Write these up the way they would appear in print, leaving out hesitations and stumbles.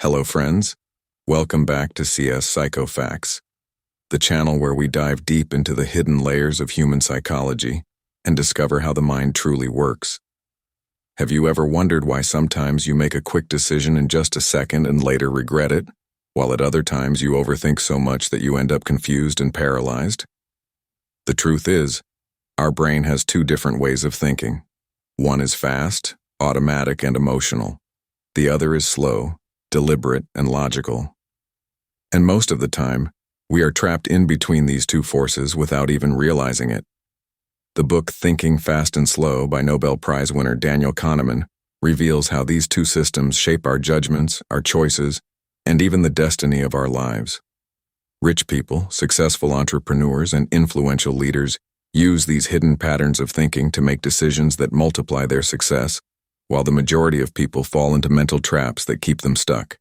Hello friends, welcome back to CS Psychofacts, the channel where we dive deep into the hidden layers of human psychology and discover how the mind truly works. Have you ever wondered why sometimes you make a quick decision in just a second and later regret it, while at other times you overthink so much that you end up confused and paralyzed? The truth is, our brain has two different ways of thinking. One is fast, automatic, and emotional. The other is slow, deliberate, and logical. And most of the time, we are trapped in between these two forces without even realizing it. The book Thinking Fast and Slow by Nobel Prize winner Daniel Kahneman reveals how these two systems shape our judgments, our choices, and even the destiny of our lives. Rich people, successful entrepreneurs, and influential leaders use these hidden patterns of thinking to make decisions that multiply their success, while the majority of people fall into mental traps that keep them stuck.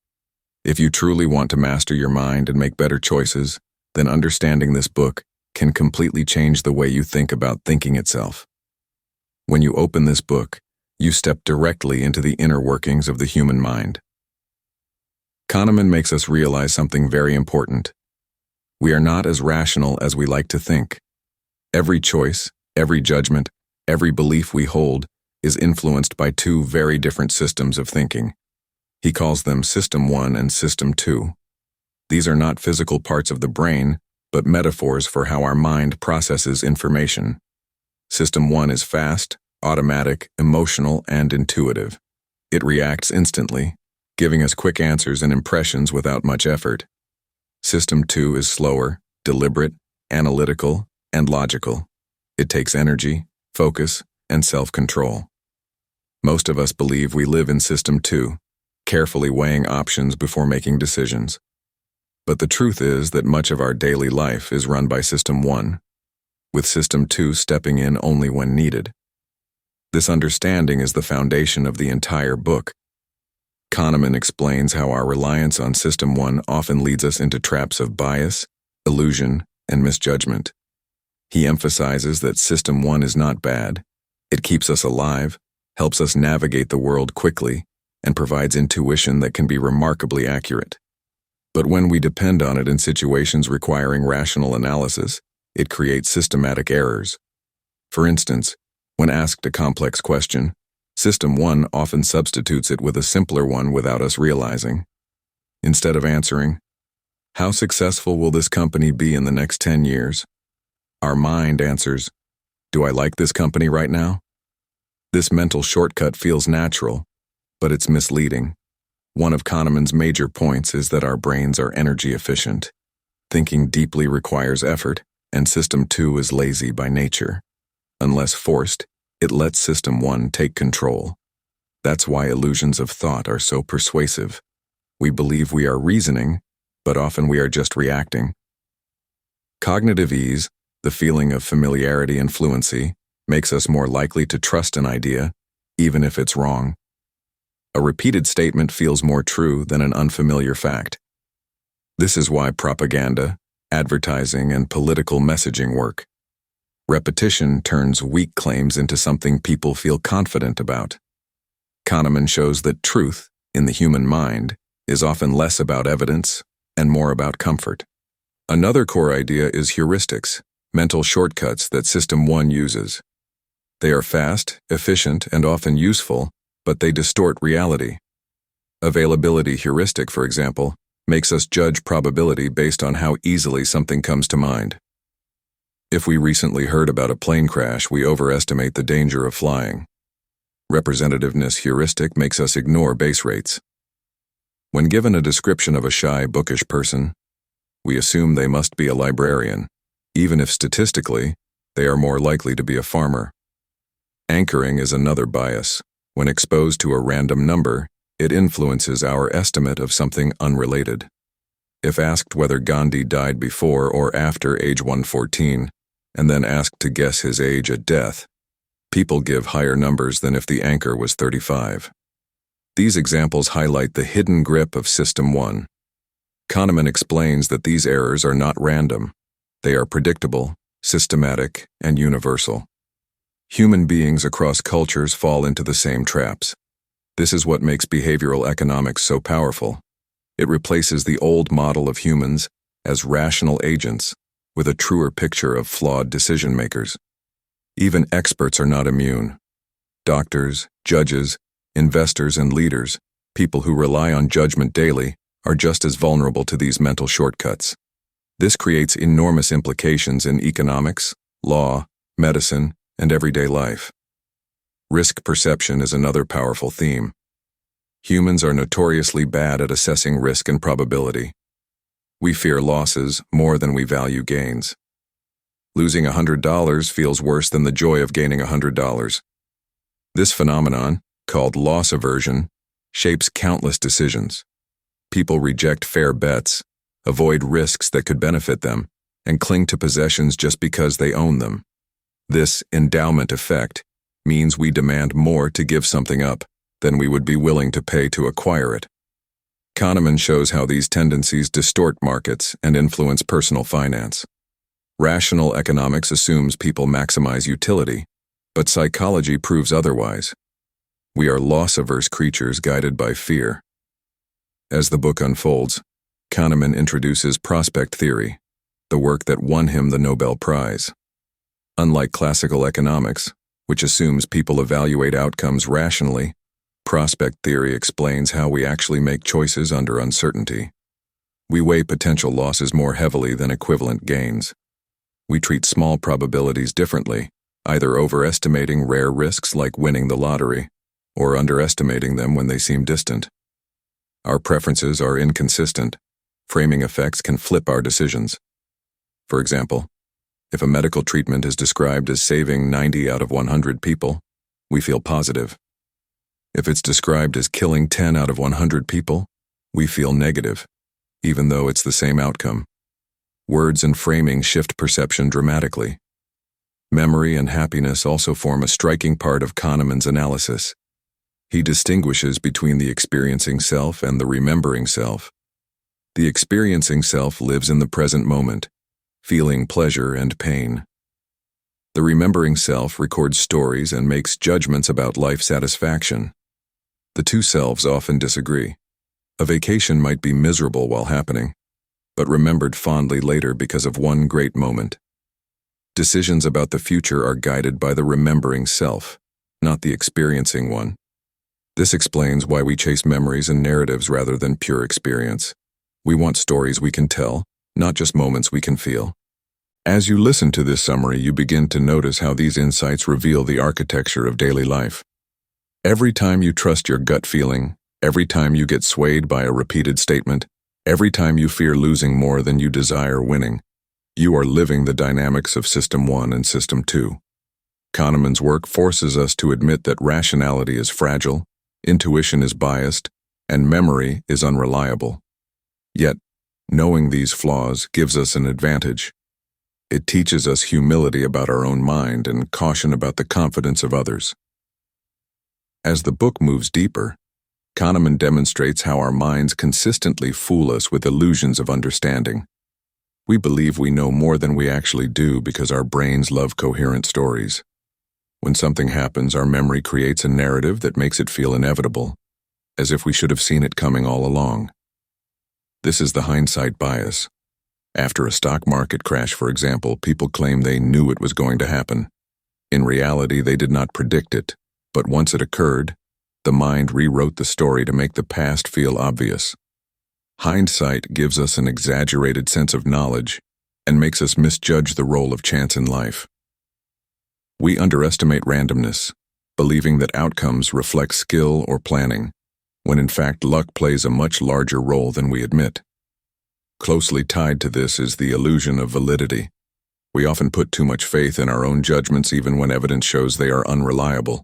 If you truly want to master your mind and make better choices, then understanding this book can completely change the way you think about thinking itself. When you open this book, you step directly into the inner workings of the human mind. Kahneman makes us realize something very important. We are not as rational as we like to think. Every choice, every judgment, every belief we hold is influenced by two very different systems of thinking. He calls them System 1 and System 2. These are not physical parts of the brain, but metaphors for how our mind processes information. System 1 is fast, automatic, emotional, and intuitive. It reacts instantly, giving us quick answers and impressions without much effort. System 2 is slower, deliberate, analytical, and logical. It takes energy, focus, and self-control. Most of us believe we live in System 2, carefully weighing options before making decisions. But the truth is that much of our daily life is run by System 1, with System 2 stepping in only when needed. This understanding is the foundation of the entire book. Kahneman explains how our reliance on System 1 often leads us into traps of bias, illusion, and misjudgment. He emphasizes that System 1 is not bad. It keeps us alive, helps us navigate the world quickly, and provides intuition that can be remarkably accurate. But when we depend on it in situations requiring rational analysis, it creates systematic errors. For instance, when asked a complex question, System 1 often substitutes it with a simpler one without us realizing. Instead of answering, "How successful will this company be in the next 10 years?" our mind answers, "Do I like this company right now?" This mental shortcut feels natural, but it's misleading. One of Kahneman's major points is that our brains are energy efficient. Thinking deeply requires effort, and System 2 is lazy by nature. Unless forced, it lets System 1 take control. That's why illusions of thought are so persuasive. We believe we are reasoning, but often we are just reacting. Cognitive ease, the feeling of familiarity and fluency, makes us more likely to trust an idea, even if it's wrong. A repeated statement feels more true than an unfamiliar fact. This is why propaganda, advertising, and political messaging work. Repetition turns weak claims into something people feel confident about. Kahneman shows that truth, in the human mind, is often less about evidence and more about comfort. Another core idea is heuristics, mental shortcuts that System 1 uses. They are fast, efficient, and often useful, but they distort reality. Availability heuristic, for example, makes us judge probability based on how easily something comes to mind. If we recently heard about a plane crash, we overestimate the danger of flying. Representativeness heuristic makes us ignore base rates. When given a description of a shy, bookish person, we assume they must be a librarian, even if statistically, they are more likely to be a farmer. Anchoring is another bias. When exposed to a random number, it influences our estimate of something unrelated. If asked whether Gandhi died before or after age 114, and then asked to guess his age at death, people give higher numbers than if the anchor was 35. These examples highlight the hidden grip of System 1. Kahneman explains that these errors are not random. They are predictable, systematic, and universal. Human beings across cultures fall into the same traps. This is what makes behavioral economics so powerful. It replaces the old model of humans as rational agents with a truer picture of flawed decision-makers. Even experts are not immune. Doctors, judges, investors, and leaders, people who rely on judgment daily, are just as vulnerable to these mental shortcuts. This creates enormous implications in economics, law, medicine, and everyday life. Risk perception is another powerful theme. Humans are notoriously bad at assessing risk and probability. We fear losses more than we value gains. Losing $100 feels worse than the joy of gaining $100. This phenomenon, called loss aversion, shapes countless decisions. People reject fair bets, avoid risks that could benefit them, and cling to possessions just because they own them. This endowment effect means we demand more to give something up than we would be willing to pay to acquire it. Kahneman shows how these tendencies distort markets and influence personal finance. Rational economics assumes people maximize utility, but psychology proves otherwise. We are loss-averse creatures guided by fear. As the book unfolds, Kahneman introduces prospect theory, the work that won him the Nobel Prize. Unlike classical economics, which assumes people evaluate outcomes rationally, prospect theory explains how we actually make choices under uncertainty. We weigh potential losses more heavily than equivalent gains. We treat small probabilities differently, either overestimating rare risks like winning the lottery, or underestimating them when they seem distant. Our preferences are inconsistent. Framing effects can flip our decisions. For example, if a medical treatment is described as saving 90 out of 100 people, we feel positive. If it's described as killing 10 out of 100 people, we feel negative, even though it's the same outcome. Words and framing shift perception dramatically. Memory and happiness also form a striking part of Kahneman's analysis. He distinguishes between the experiencing self and the remembering self. The experiencing self lives in the present moment, feeling pleasure and pain. The remembering self records stories and makes judgments about life satisfaction. The two selves often disagree. A vacation might be miserable while happening, but remembered fondly later because of one great moment. Decisions about the future are guided by the remembering self, not the experiencing one. This explains why we chase memories and narratives rather than pure experience. We want stories we can tell, not just moments we can feel. As you listen to this summary, you begin to notice how these insights reveal the architecture of daily life. Every time you trust your gut feeling, every time you get swayed by a repeated statement, every time you fear losing more than you desire winning, you are living the dynamics of System 1 and System 2. Kahneman's work forces us to admit that rationality is fragile, intuition is biased, and memory is unreliable. Yet, knowing these flaws gives us an advantage. It teaches us humility about our own mind and caution about the confidence of others. As the book moves deeper, Kahneman demonstrates how our minds consistently fool us with illusions of understanding. We believe we know more than we actually do because our brains love coherent stories. When something happens, our memory creates a narrative that makes it feel inevitable, as if we should have seen it coming all along. This is the hindsight bias. After a stock market crash, for example, people claim they knew it was going to happen. In reality, they did not predict it, but once it occurred, the mind rewrote the story to make the past feel obvious. Hindsight gives us an exaggerated sense of knowledge and makes us misjudge the role of chance in life. We underestimate randomness, believing that outcomes reflect skill or planning, when in fact luck plays a much larger role than we admit. Closely tied to this is the illusion of validity. We often put too much faith in our own judgments even when evidence shows they are unreliable.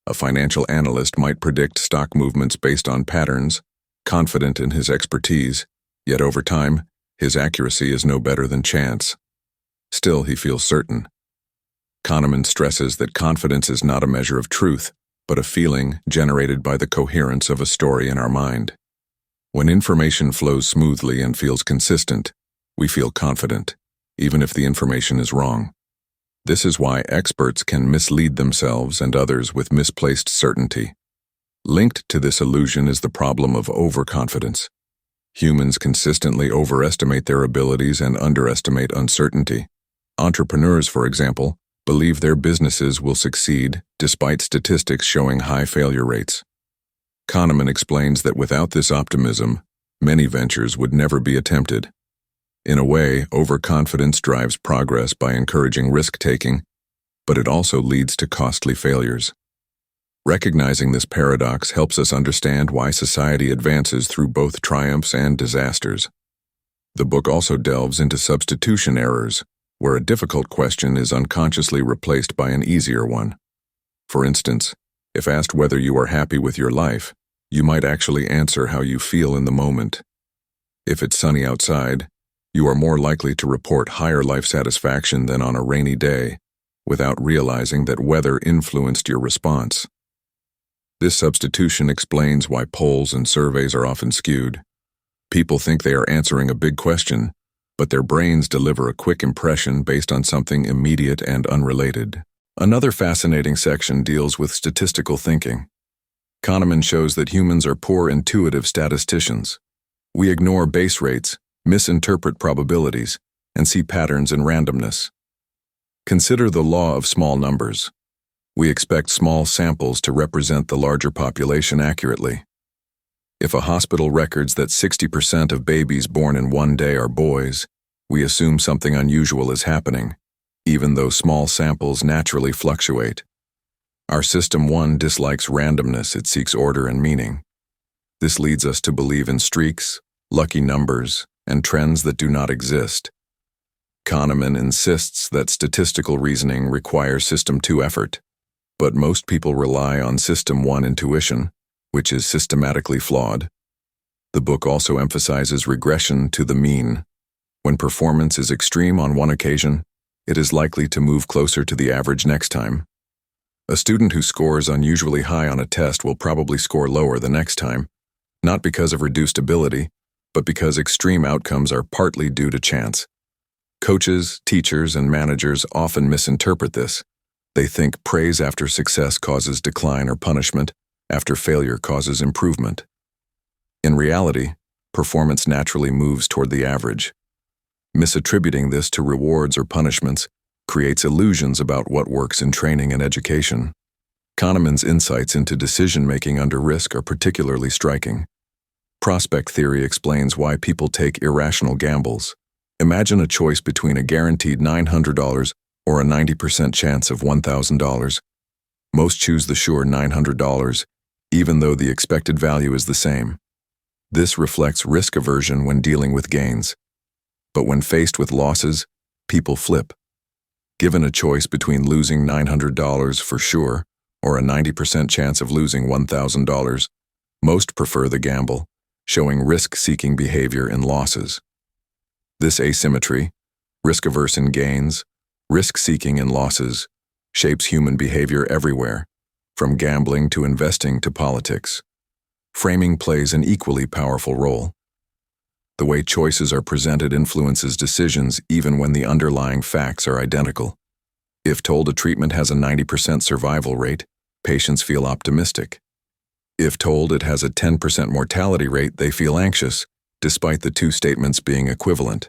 A financial analyst might predict stock movements based on patterns, confident in his expertise, yet over time, his accuracy is no better than chance. Still, he feels certain. Kahneman stresses that confidence is not a measure of truth, but a feeling generated by the coherence of a story in our mind. When information flows smoothly and feels consistent, we feel confident, even if the information is wrong. This is why experts can mislead themselves and others with misplaced certainty. Linked to this illusion is the problem of overconfidence. Humans consistently overestimate their abilities and underestimate uncertainty. Entrepreneurs, for example, believe their businesses will succeed despite statistics showing high failure rates. Kahneman explains that without this optimism, many ventures would never be attempted. In a way, overconfidence drives progress by encouraging risk-taking, but it also leads to costly failures. Recognizing this paradox helps us understand why society advances through both triumphs and disasters. The book also delves into substitution errors, where a difficult question is unconsciously replaced by an easier one. For instance, if asked whether you are happy with your life, you might actually answer how you feel in the moment. If it's sunny outside, you are more likely to report higher life satisfaction than on a rainy day, without realizing that weather influenced your response. This substitution explains why polls and surveys are often skewed. People think they are answering a big question, but their brains deliver a quick impression based on something immediate and unrelated. Another fascinating section deals with statistical thinking. Kahneman shows that humans are poor intuitive statisticians. We ignore base rates, misinterpret probabilities, and see patterns in randomness. Consider the law of small numbers. We expect small samples to represent the larger population accurately. If a hospital records that 60% of babies born in one day are boys, we assume something unusual is happening, even though small samples naturally fluctuate. Our System 1 dislikes randomness, it seeks order and meaning. This leads us to believe in streaks, lucky numbers, and trends that do not exist. Kahneman insists that statistical reasoning requires System 2 effort, but most people rely on System 1 intuition, which is systematically flawed. The book also emphasizes regression to the mean. When performance is extreme on one occasion, it is likely to move closer to the average next time. A student who scores unusually high on a test will probably score lower the next time, not because of reduced ability, but because extreme outcomes are partly due to chance. Coaches, teachers, and managers often misinterpret this. They think praise after success causes decline or punishment after failure causes improvement. In reality, performance naturally moves toward the average. Misattributing this to rewards or punishments creates illusions about what works in training and education. Kahneman's insights into decision-making under risk are particularly striking. Prospect theory explains why people take irrational gambles. Imagine a choice between a guaranteed $900 or a 90% chance of $1,000. Most choose the sure $900, even though the expected value is the same. This reflects risk aversion when dealing with gains. But when faced with losses, people flip. Given a choice between losing $900 for sure or a 90% chance of losing $1,000, most prefer the gamble, showing risk-seeking behavior in losses. This asymmetry, risk-averse in gains, risk-seeking in losses, shapes human behavior everywhere, from gambling to investing to politics. Framing plays an equally powerful role. The way choices are presented influences decisions even when the underlying facts are identical. If told a treatment has a 90% survival rate, patients feel optimistic. If told it has a 10% mortality rate, they feel anxious, despite the two statements being equivalent.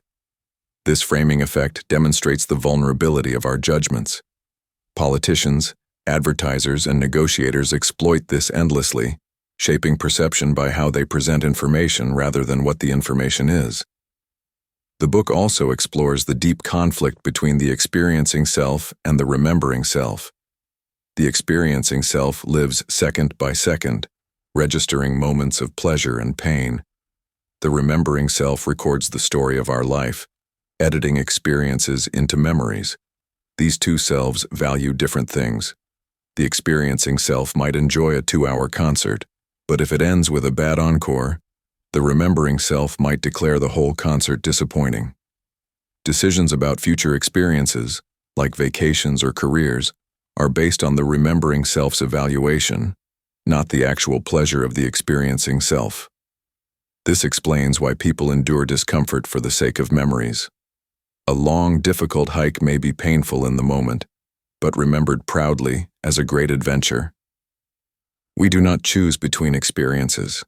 This framing effect demonstrates the vulnerability of our judgments. Politicians, advertisers, and negotiators exploit this endlessly, shaping perception by how they present information rather than what the information is. The book also explores the deep conflict between the experiencing self and the remembering self. The experiencing self lives second by second, registering moments of pleasure and pain. The remembering self records the story of our life, editing experiences into memories. These two selves value different things. The experiencing self might enjoy a 2-hour concert, but if it ends with a bad encore, the remembering self might declare the whole concert disappointing. Decisions about future experiences, like vacations or careers, are based on the remembering self's evaluation, not the actual pleasure of the experiencing self. This explains why people endure discomfort for the sake of memories. A long, difficult hike may be painful in the moment, but remembered proudly as a great adventure. We do not choose between experiences.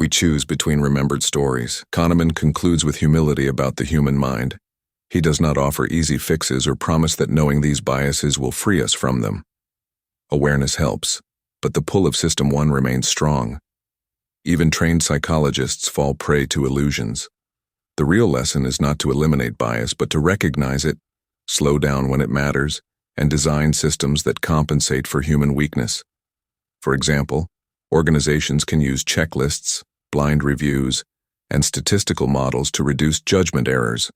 We choose between remembered stories. Kahneman concludes with humility about the human mind. He does not offer easy fixes or promise that knowing these biases will free us from them. Awareness helps, but the pull of System 1 remains strong. Even trained psychologists fall prey to illusions. The real lesson is not to eliminate bias, but to recognize it, slow down when it matters, and design systems that compensate for human weakness. For example, organizations can use checklists, blind reviews, and statistical models to reduce judgment errors.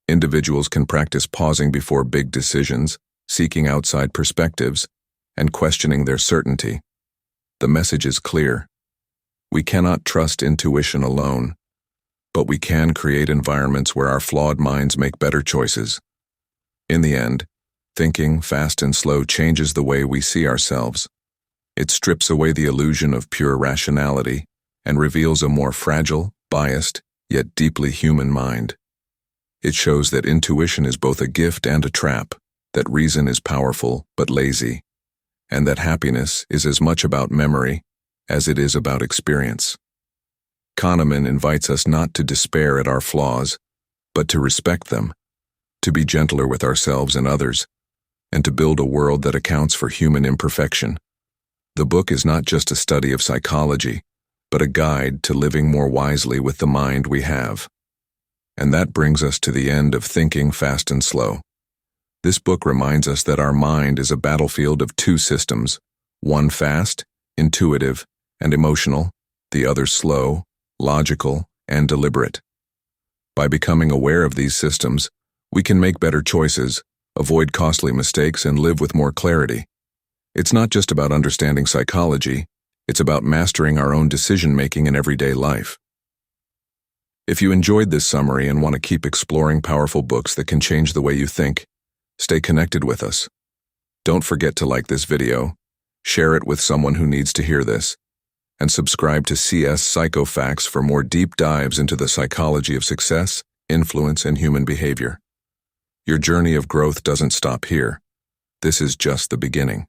Individuals can practice pausing before big decisions, seeking outside perspectives, and questioning their certainty. The message is clear. We cannot trust intuition alone, but we can create environments where our flawed minds make better choices. In the end, thinking fast and slow changes the way we see ourselves. It strips away the illusion of pure rationality and reveals a more fragile, biased, yet deeply human mind. It shows that intuition is both a gift and a trap, that reason is powerful but lazy, and that happiness is as much about memory as it is about experience. Kahneman invites us not to despair at our flaws, but to respect them, to be gentler with ourselves and others, and to build a world that accounts for human imperfection. The book is not just a study of psychology, but a guide to living more wisely with the mind we have. And that brings us to the end of Thinking Fast and Slow. This book reminds us that our mind is a battlefield of two systems, one fast, intuitive, and emotional, the other slow, logical, and deliberate. By becoming aware of these systems, we can make better choices, avoid costly mistakes, and live with more clarity. It's not just about understanding psychology, it's about mastering our own decision-making in everyday life. If you enjoyed this summary and want to keep exploring powerful books that can change the way you think, stay connected with us. Don't forget to like this video, share it with someone who needs to hear this, and subscribe to CS Psychofacts for more deep dives into the psychology of success, influence, and human behavior. Your journey of growth doesn't stop here. This is just the beginning.